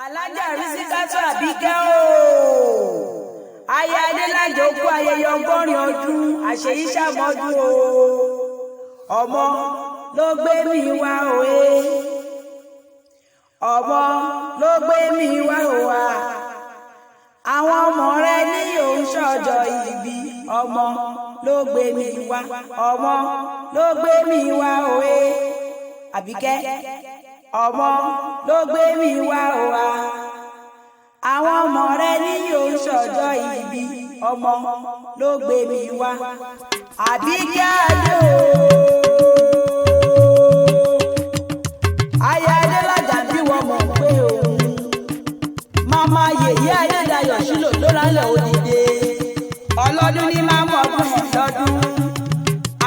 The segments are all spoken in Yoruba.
Alájà Rísíkátù Àbíkẹ́ ooo. Aya Adélàjò kú ayẹyẹ 100 ọdún àṣeyí ṣàmọ́dún ooo. Ọmọ ló gbé mi wá òwe. Ọmọ ló gbé mi wá òwà. Àwọn ọmọ rẹ ní òun ṣọjọ́ ìbí. Ọmọ ló gbé mi wá. Ọmọ ló gbé mi wá òwe. Àbíkẹ́. Ọmọ ló gbé mi wá òwà. Àwọn ọmọ rẹ ní yóò ṣọjọ́ ìbí. Ọmọ ló gbé mi wá. Àbíkẹ́ Adé ooo. Aya Adélàjà bí wọ́n mọ̀ pé òun. Màmá Yèyé Adédayọ̀ Ṣílò ló rálẹ̀ òdìdé. Ọlọ́dún ní máa mọ̀ ọdún lọ́dún.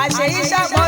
Àṣeyí ṣàpọ̀